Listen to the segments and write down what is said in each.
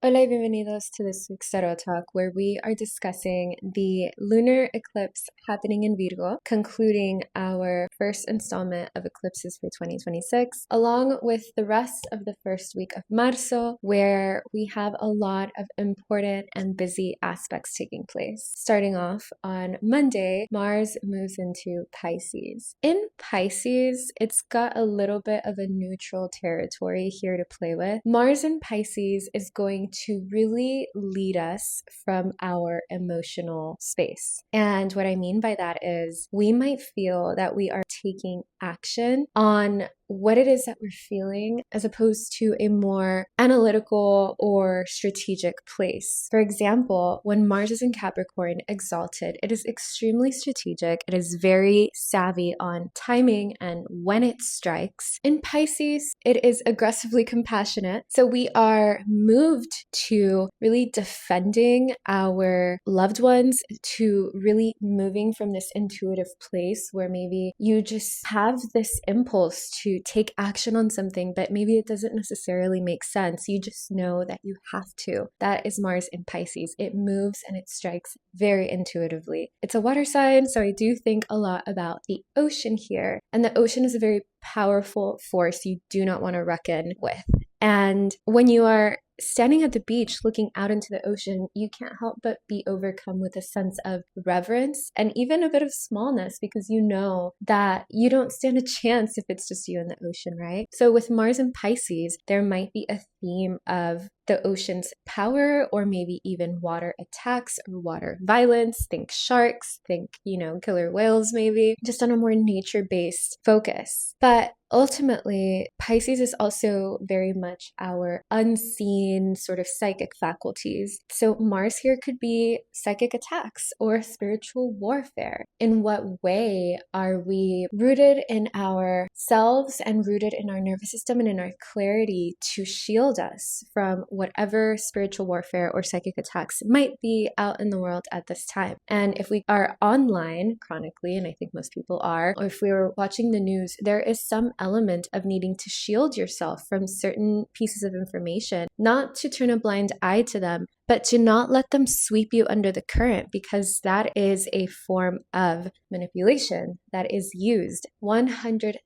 Hola y bienvenidos to this week's Tarot Talk, where we are discussing the lunar eclipse happening in Virgo, concluding our first installment of eclipses for 2026, along with the rest of the first week of Marzo, where we have a lot of important and busy aspects taking place. Starting off on Monday, Mars moves into Pisces. In Pisces, it's got a little bit of a neutral territory here to play with. Mars in Pisces is going to really lead us from our emotional space. And what I mean by that is we might feel that we are taking action on what it is that we're feeling as opposed to a more analytical or strategic place. For example, when Mars is in Capricorn exalted, it is extremely strategic. It is very savvy on timing and when it strikes. In Pisces, it is aggressively compassionate. So we are moved to really defending our loved ones, to really moving from this intuitive place where maybe you just have this impulse to take action on something, but maybe it doesn't necessarily make sense. You just know that you have to. That is Mars in Pisces. It moves and it strikes very intuitively. It's a water sign, so I do think a lot about the ocean here. And the ocean is a very powerful force you do not want to reckon with. And when you are standing at the beach looking out into the ocean, you can't help but be overcome with a sense of reverence and even a bit of smallness, because you know that you don't stand a chance if it's just you in the ocean, right? So with Mars and Pisces, there might be a theme of the ocean's power, or maybe even water attacks or water violence. Think sharks, think, killer whales, maybe, just on a more nature-based focus. But ultimately, Pisces is also very much our unseen sort of psychic faculties. So Mars here could be psychic attacks or spiritual warfare. In what way are we rooted in ourselves and rooted in our nervous system and in our clarity to shield us from whatever spiritual warfare or psychic attacks might be out in the world at this time? And if we are online chronically, and I think most people are, or if we were watching the news, there is some element of needing to shield yourself from certain pieces of information, not to turn a blind eye to them, but to not let them sweep you under the current, because that is a form of manipulation that is used 100,000%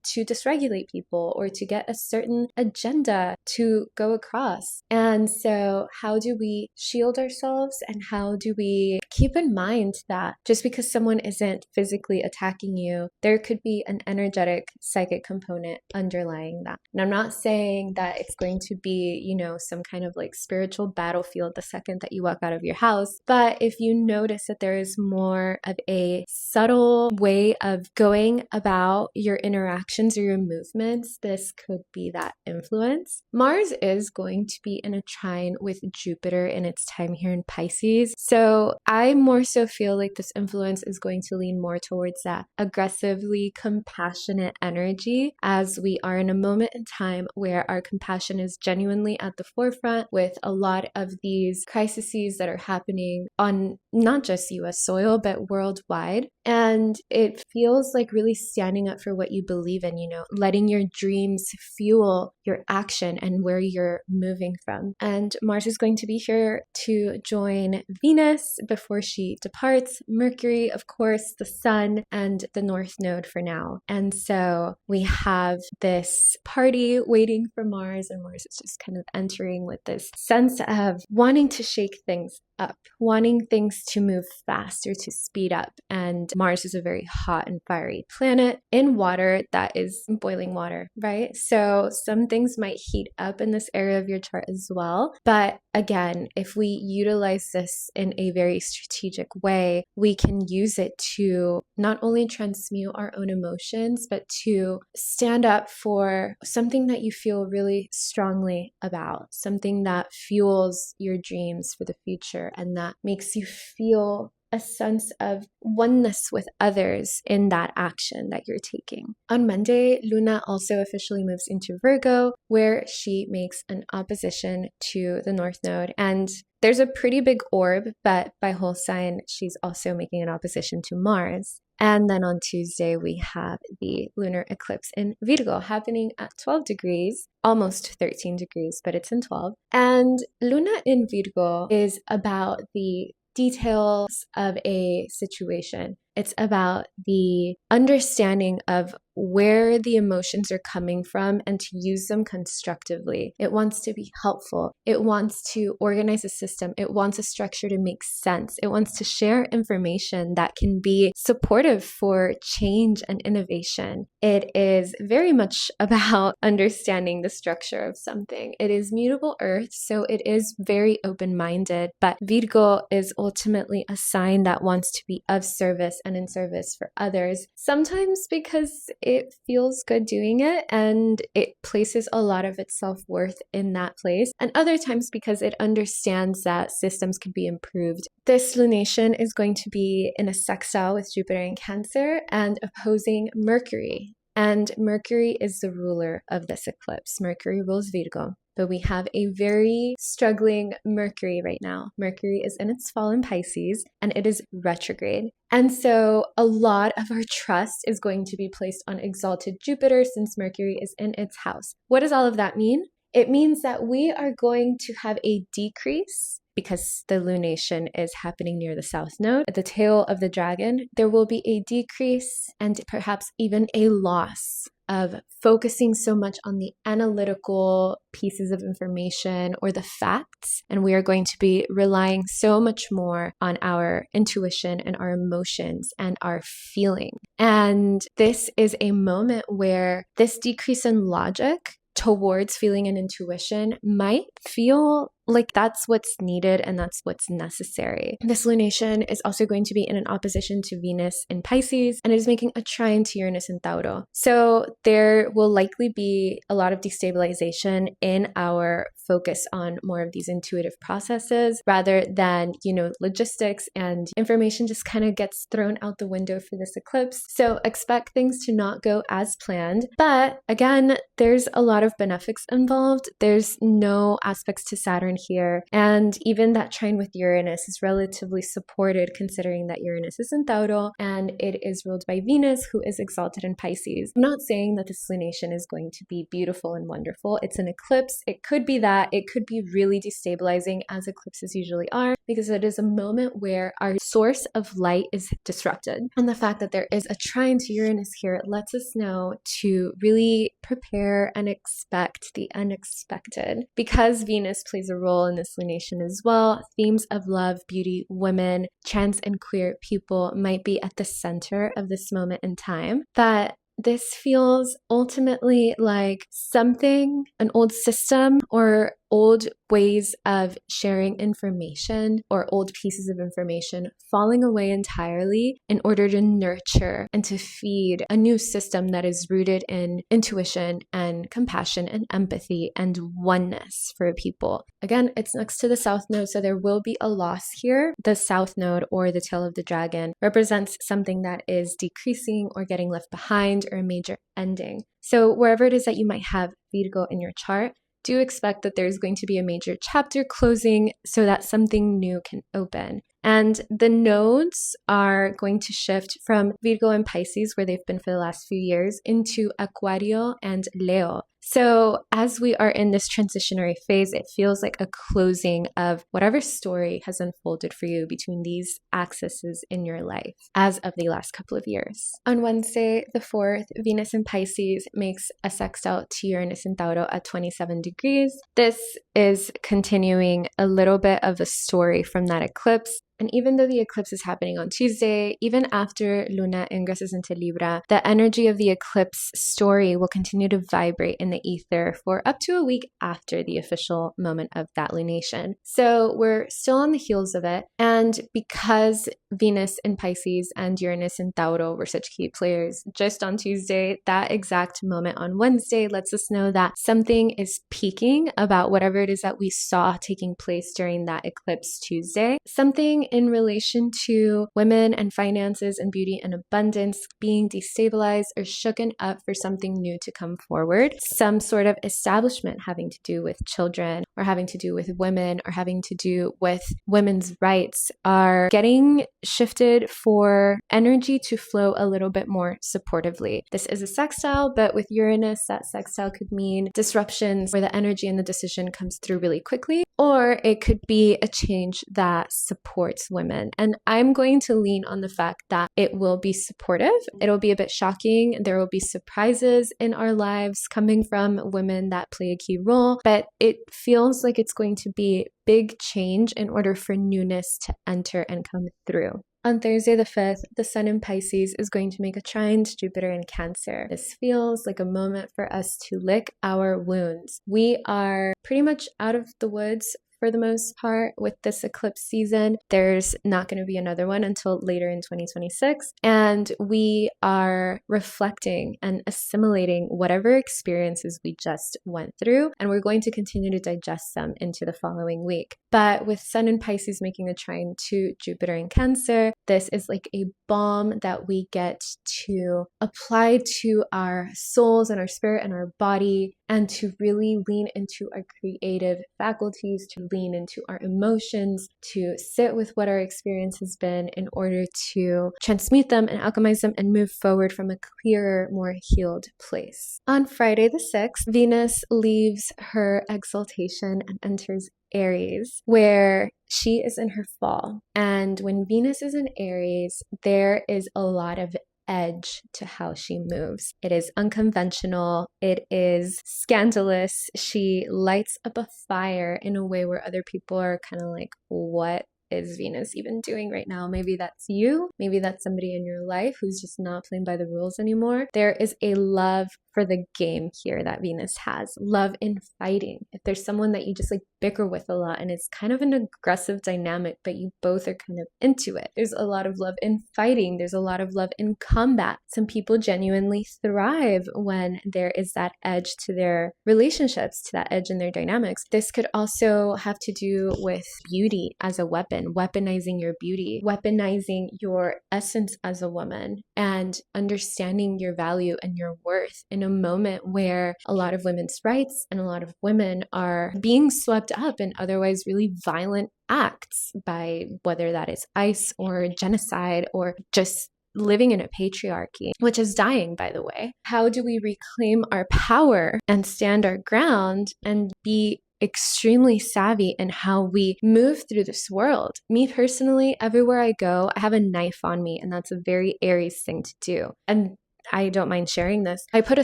to dysregulate people or to get a certain agenda to go across. And so how do we shield ourselves, and how do we keep in mind that just because someone isn't physically attacking you, there could be an energetic psychic component underlying that? And I'm not saying that it's going to be, some kind of like spiritual battlefield the second that you walk out of your house. But if you notice that there is more of a subtle way of going about your interactions or your movements, this could be that influence. Mars is going to be in a trine with Jupiter in its time here in Pisces. So I more so feel like this influence is going to lean more towards that aggressively compassionate energy, as we are in a moment in time where our compassion is genuinely at the forefront, with a lot of these crises that are happening on not just US soil, but worldwide. And it feels like really standing up for what you believe in, letting your dreams fuel your action and where you're moving from. And Mars is going to be here to join Venus before she departs, Mercury, of course, the Sun, and the North Node for now. And so we have this party waiting for Mars, and Mars is just kind of entering with this sense of wanting to shake things up, wanting things to move fast or to speed up. And Mars is a very hot and fiery planet in water that is boiling water, right? So some things might heat up in this area of your chart as well. But again, if we utilize this in a very strategic way, we can use it to not only transmute our own emotions, but to stand up for something that you feel really strongly about, something that fuels your dreams for the future and that makes you feel a sense of oneness with others in that action that you're taking. On Monday, Luna also officially moves into Virgo, where she makes an opposition to the North Node. And there's a pretty big orb, but by whole sign, she's also making an opposition to Mars. And then on Tuesday, we have the lunar eclipse in Virgo happening at 12 degrees, almost 13 degrees, but it's in 12. And Luna in Virgo is about the details of a situation. It's about the understanding of where the emotions are coming from and to use them constructively. It wants to be helpful. It wants to organize a system. It wants a structure to make sense. It wants to share information that can be supportive for change and innovation. It is very much about understanding the structure of something. It is mutable earth, so it is very open-minded, but Virgo is ultimately a sign that wants to be of service and in service for others, sometimes because it feels good doing it and it places a lot of its self-worth in that place, and other times because it understands that systems can be improved. This lunation is going to be in a sextile with Jupiter in Cancer and opposing Mercury. And Mercury is the ruler of this eclipse. Mercury rules Virgo. But we have a very struggling Mercury right now. Mercury is in its fall in Pisces and it is retrograde. And so a lot of our trust is going to be placed on exalted Jupiter since Mercury is in its house. What does all of that mean? It means that we are going to have a decrease because the lunation is happening near the south node, at the tail of the dragon. There will be a decrease and perhaps even a loss of focusing so much on the analytical pieces of information or the facts. And we are going to be relying so much more on our intuition and our emotions and our feeling. And this is a moment where this decrease in logic towards feeling and intuition might feel like that's what's needed and that's what's necessary. This lunation is also going to be in an opposition to Venus in Pisces, and it is making a trine to Uranus in Tauro. So there will likely be a lot of destabilization in our focus on more of these intuitive processes rather than, logistics, and information just kind of gets thrown out the window for this eclipse. So expect things to not go as planned. But again, there's a lot of benefics involved. There's no aspects to Saturn here. And even that trine with Uranus is relatively supported considering that Uranus is in Tauro and it is ruled by Venus, who is exalted in Pisces. I'm not saying that this lunation is going to be beautiful and wonderful. It's an eclipse. It could be that. It could be really destabilizing, as eclipses usually are, because it is a moment where our source of light is disrupted. And the fact that there is a trine to Uranus here lets us know to really prepare and expect the unexpected. Because Venus plays a role in this lunation as well, themes of love, beauty, women, trans and queer people might be at the center of this moment in time. But this feels ultimately like something, an old system or old ways of sharing information or old pieces of information falling away entirely in order to nurture and to feed a new system that is rooted in intuition and compassion and empathy and oneness for people. Again, it's next to the south node, so there will be a loss here. The south node, or the tail of the dragon, represents something that is decreasing or getting left behind or a major ending. So wherever it is that you might have Virgo in your chart, do expect that there's going to be a major chapter closing so that something new can open. And the nodes are going to shift from Virgo and Pisces, where they've been for the last few years, into Aquario and Leo. So as we are in this transitionary phase, it feels like a closing of whatever story has unfolded for you between these axes in your life as of the last couple of years. On Wednesday, the 4th, Venus in Pisces makes a sextile to Uranus in Tauro at 27 degrees. This is continuing a little bit of a story from that eclipse. And even though the eclipse is happening on Tuesday, even after Luna ingresses into Libra, the energy of the eclipse story will continue to vibrate in the ether for up to a week after the official moment of that lunation. So we're still on the heels of it. And because Venus in Pisces and Uranus in Tauro were such key players just on Tuesday, that exact moment on Wednesday lets us know that something is peaking about whatever it is that we saw taking place during that eclipse Tuesday. Something in relation to women and finances and beauty and abundance being destabilized or shooken up for something new to come forward. Some sort of establishment having to do with children or having to do with women or having to do with women's rights are getting shifted for energy to flow a little bit more supportively. This is a sextile, but with Uranus, that sextile could mean disruptions where the energy and the decision comes through really quickly, or it could be a change that supports women. And I'm going to lean on the fact that it will be supportive. It'll be a bit shocking. There will be surprises in our lives coming from women that play a key role, but it feels like it's going to be big change in order for newness to enter and come through. On Thursday the 5th, the Sun in Pisces is going to make a trine to Jupiter in Cancer. This feels like a moment for us to lick our wounds. We are pretty much out of the woods for the most part with this eclipse season. There's not going to be another one until later in 2026. And we are reflecting and assimilating whatever experiences we just went through. And we're going to continue to digest them into the following week. But with Sun in Pisces making a trine to Jupiter in Cancer, this is like a balm that we get to apply to our souls and our spirit and our body, and to really lean into our creative faculties, to lean into our emotions, to sit with what our experience has been in order to transmute them and alchemize them and move forward from a clearer, more healed place. On Friday the 6th, Venus leaves her exaltation and enters Aries, where she is in her fall. And when Venus is in Aries, there is a lot of edge to how she moves. It is unconventional. It is scandalous. She lights up a fire in a way where other people are kind of like, what is Venus even doing right now? Maybe that's you. Maybe that's somebody in your life who's just not playing by the rules anymore. There is a love for the game here that Venus has. Love in fighting. If there's someone that you just like bicker with a lot and it's kind of an aggressive dynamic, but you both are kind of into it. There's a lot of love in fighting. There's a lot of love in combat. Some people genuinely thrive when there is that edge to their relationships, to that edge in their dynamics. This could also have to do with beauty as a weapon, weaponizing your beauty, weaponizing your essence as a woman, and understanding your value and your worth in a moment where a lot of women's rights and a lot of women are being swept up in otherwise really violent acts by whether that is ICE or genocide or just living in a patriarchy, which is dying, by the way. How do we reclaim our power and stand our ground and be extremely savvy in how we move through this world? Me personally, everywhere I go, I have a knife on me, and that's a very Aries thing to do. And I don't mind sharing this. I put a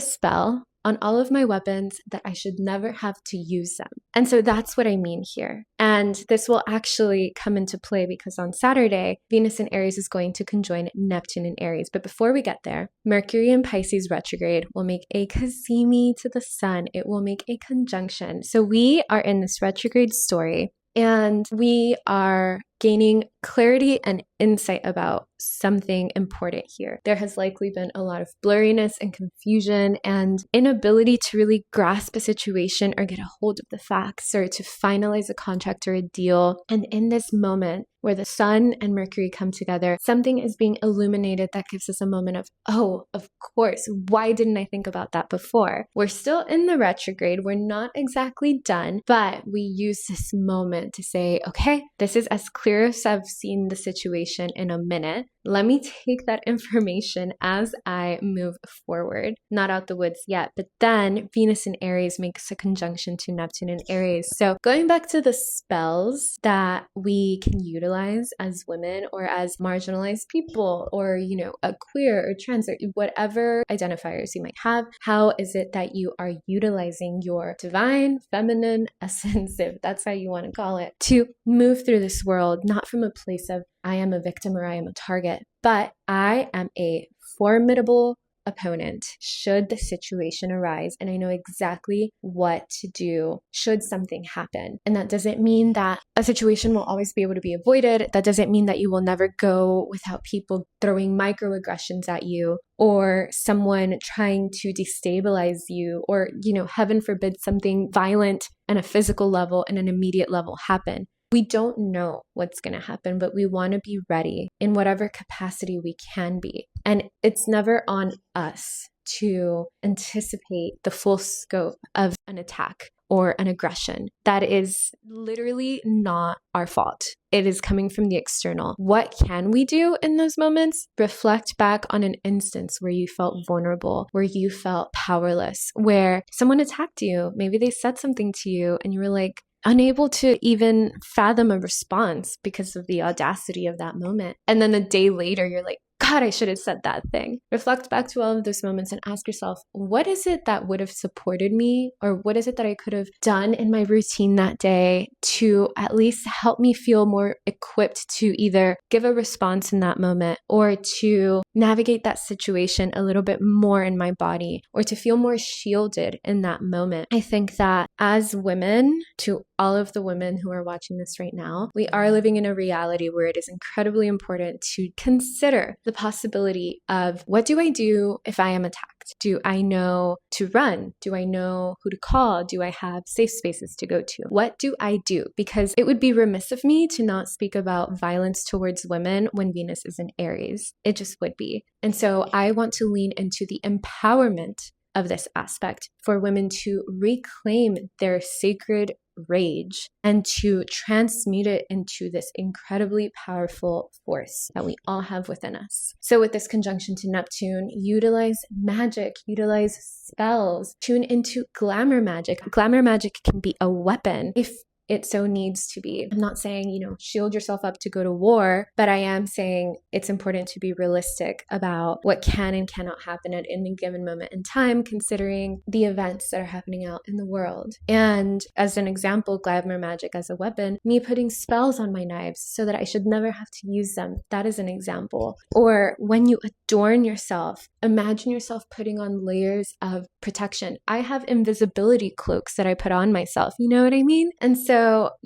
spell on all of my weapons that I should never have to use them. And so that's what I mean here. And this will actually come into play because on Saturday, Venus in Aries is going to conjoin Neptune in Aries. But before we get there, Mercury in Pisces retrograde will make a Cazimi to the sun. It will make a conjunction. So we are in this retrograde story, and we are gaining clarity and insight about something important here. There has likely been a lot of blurriness and confusion and inability to really grasp a situation or get a hold of the facts or to finalize a contract or a deal. And in this moment where the sun and Mercury come together, something is being illuminated that gives us a moment of, oh, of course, why didn't I think about that before? We're still in the retrograde. We're not exactly done, but we use this moment to say, okay, this is as clear as I've seen the situation in a minute. Let me take that information as I move forward. Not out the woods yet, but then Venus in Aries makes a conjunction to Neptune in Aries. So going back to the spells that we can utilize as women or as marginalized people or, a queer or trans or whatever identifiers you might have, how is it that you are utilizing your divine feminine essence, if that's how you want to call it, to move through this world, not from a place of I am a victim or I am a target, but I am a formidable opponent should the situation arise, and I know exactly what to do should something happen. And that doesn't mean that a situation will always be able to be avoided. That doesn't mean that you will never go without people throwing microaggressions at you or someone trying to destabilize you or, heaven forbid, something violent and a physical level and an immediate level happen. We don't know what's going to happen, but we want to be ready in whatever capacity we can be. And it's never on us to anticipate the full scope of an attack or an aggression. That is literally not our fault. It is coming from the external. What can we do in those moments? Reflect back on an instance where you felt vulnerable, where you felt powerless, where someone attacked you. Maybe they said something to you and you were like, unable to even fathom a response because of the audacity of that moment. And then a day later, you're like, God, I should have said that thing. Reflect back to all of those moments and ask yourself, what is it that would have supported me? Or what is it that I could have done in my routine that day to at least help me feel more equipped to either give a response in that moment or to navigate that situation a little bit more in my body or to feel more shielded in that moment? I think that as women, to all of the women who are watching this right now, we are living in a reality where it is incredibly important to consider the possibility of, what do I do if I am attacked? Do I know to run? Do I know who to call? Do I have safe spaces to go to? What do I do? Because it would be remiss of me to not speak about violence towards women when Venus is in Aries. It just would be. And so I want to lean into the empowerment of this aspect for women to reclaim their sacred rage and to transmute it into this incredibly powerful force that we all have within us. So with this conjunction to Neptune, utilize magic, utilize spells, tune into glamour magic. Glamour magic can be a weapon if it so needs to be. I'm not saying, shield yourself up to go to war, but I am saying it's important to be realistic about what can and cannot happen at any given moment in time, considering the events that are happening out in the world. And as an example, glamour magic as a weapon, me putting spells on my knives so that I should never have to use them. That is an example. Or when you adorn yourself, imagine yourself putting on layers of protection. I have invisibility cloaks that I put on myself. You know what I mean? And so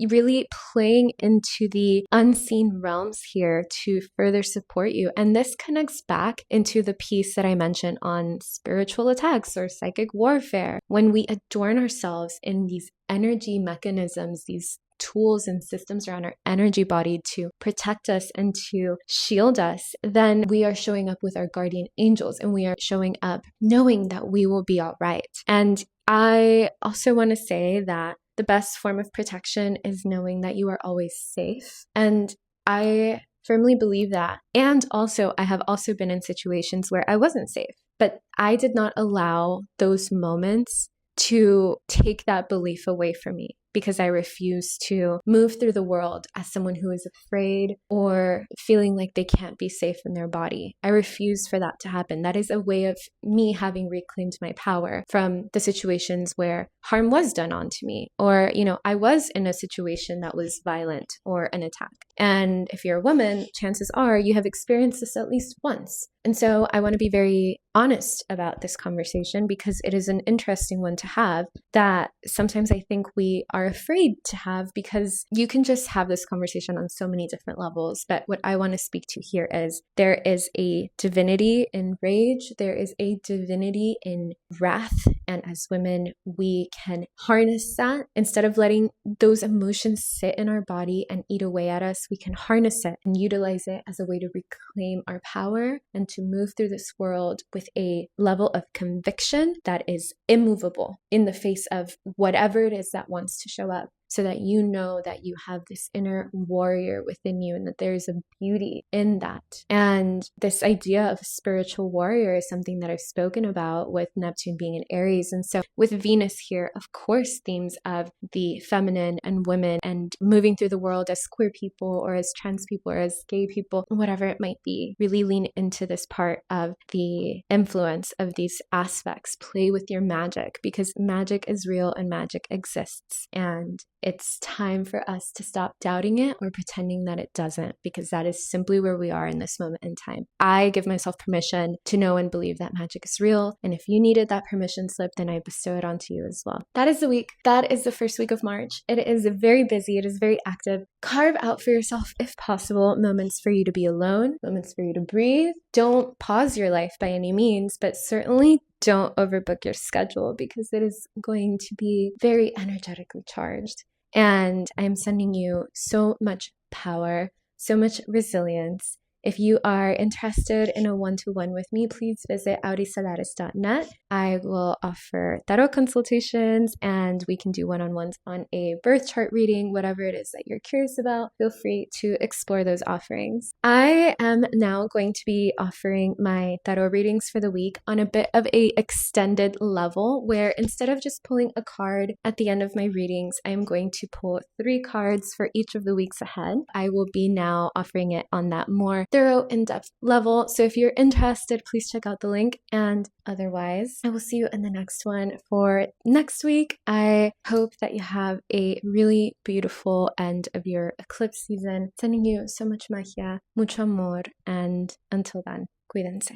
really playing into the unseen realms here to further support you. And this connects back into the piece that I mentioned on spiritual attacks or psychic warfare. When we adorn ourselves in these energy mechanisms, these tools and systems around our energy body to protect us and to shield us, then we are showing up with our guardian angels and we are showing up knowing that we will be all right. And I also want to say that the best form of protection is knowing that you are always safe. And I firmly believe that. And also, I have also been in situations where I wasn't safe, but I did not allow those moments to take that belief away from me, because I refuse to move through the world as someone who is afraid or feeling like they can't be safe in their body. I refuse for that to happen. That is a way of me having reclaimed my power from the situations where harm was done onto me, or, I was in a situation that was violent or an attack. And if you're a woman, chances are you have experienced this at least once. And so I want to be very honest about this conversation because it is an interesting one to have that sometimes I think we are afraid to have, because you can just have this conversation on so many different levels. But what I want to speak to here is there is a divinity in rage. There is a divinity in wrath. And as women, we can harness that. Instead of letting those emotions sit in our body and eat away at us, we can harness it and utilize it as a way to reclaim our power and to move through this world with a level of conviction that is immovable in the face of whatever it is that wants to show up, so that you know that you have this inner warrior within you and that there is a beauty in that. And this idea of a spiritual warrior is something that I've spoken about with Neptune being in Aries. And so with Venus here, of course, themes of the feminine and women and moving through the world as queer people or as trans people or as gay people, whatever it might be, really lean into this part of the influence of these aspects. Play with your magic, because magic is real and magic exists. And it's time for us to stop doubting it or pretending that it doesn't, because that is simply where we are in this moment in time. I give myself permission to know and believe that magic is real. And if you needed that permission slip, then I bestow it onto you as well. That is the week. That is the first week of March. It is very busy. It is very active. Carve out for yourself, if possible, moments for you to be alone, moments for you to breathe. Don't pause your life by any means, but certainly don't overbook your schedule, because it is going to be very energetically charged. And I'm sending you so much power, so much resilience. If you are interested in a one-to-one with me, please visit aurisolaris.net. I will offer tarot consultations and we can do one-on-ones on a birth chart reading, whatever it is that you're curious about. Feel free to explore those offerings. I am now going to be offering my tarot readings for the week on a bit of a extended level, where instead of just pulling a card at the end of my readings, I'm going to pull 3 cards for each of the weeks ahead. I will be now offering it on that more thorough, in-depth level. So if you're interested, please check out the link. And otherwise, I will see you in the next one for next week. I hope that you have a really beautiful end of your eclipse season. Sending you so much magia, mucho amor, and until then, cuídense.